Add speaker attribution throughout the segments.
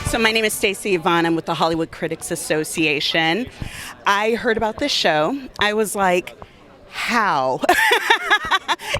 Speaker 1: So my name is Stacey Yvonne. I'm with the Hollywood Critics Association. I heard about this show. I was like, how?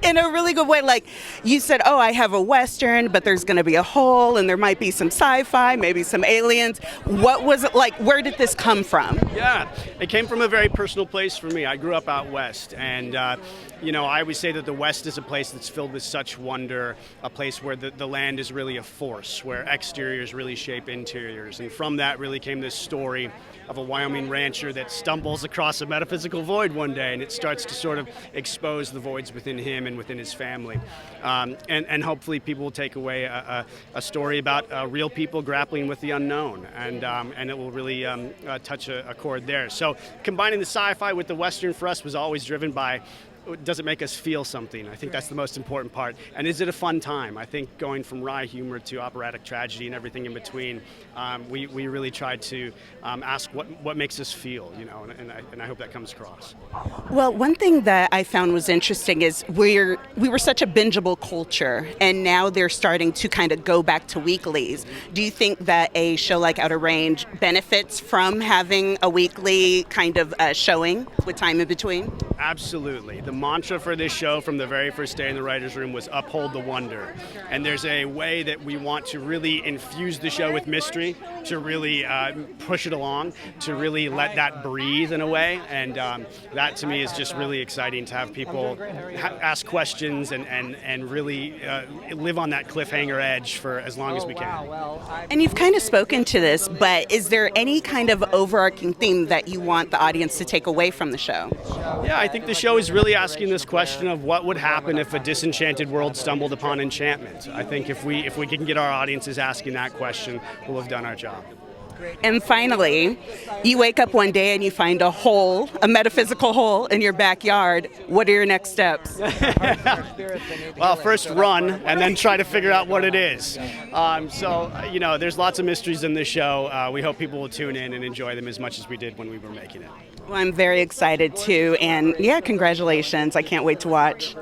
Speaker 1: In a really good way. Like, you said, oh, I have a Western, but there's going to be a hole, and there might be some sci-fi, maybe some aliens. What was it like? Where did this come from?
Speaker 2: Yeah, it came from a very personal place for me. I grew up out west, and I always say that the West is a place that's filled with such wonder, a place where the land is really a force, where exteriors really shape interiors. And from that really came this story of a Wyoming rancher that stumbles across a metaphysical void one day, and it starts to sort of expose the voids within him and within his family. And hopefully people will take away a story about real people grappling with the unknown, and it will really touch a chord there. So combining the sci-fi with the Western for us was always driven by, does it make us feel something? I think that's the most important part. And is it a fun time? I think going from wry humor to operatic tragedy and everything in between, we really tried to ask what makes us feel, and I hope that comes across.
Speaker 1: Well, one thing that I found was interesting is we were such a bingeable culture, and now they're starting to kind of go back to weeklies. Do you think that a show like Outer Range benefits from having a weekly kind of showing with time in between?
Speaker 2: Absolutely. The mantra for this show from the very first day in the writer's room was uphold the wonder. And there's a way that we want to really infuse the show with mystery, to really push it along, to really let that breathe in a way. And that to me is just really exciting, to have people ask questions and really live on that cliffhanger edge for as long as we can.
Speaker 1: And you've kind of spoken to this, but is there any kind of overarching theme that you want the audience to take away from the show?
Speaker 2: Yeah, I think the show is really asking this question of what would happen if a disenchanted world stumbled upon enchantment. I think if we can get our audiences asking that question, we'll have done our job.
Speaker 1: And finally, you wake up one day and you find a hole, a metaphysical hole in your backyard. What are your next steps?
Speaker 2: Well, first run and then try to figure out what it is. There's lots of mysteries in this show. We hope people will tune in and enjoy them as much as we did when we were making it.
Speaker 1: Well, I'm very excited too. And yeah, congratulations. I can't wait to watch.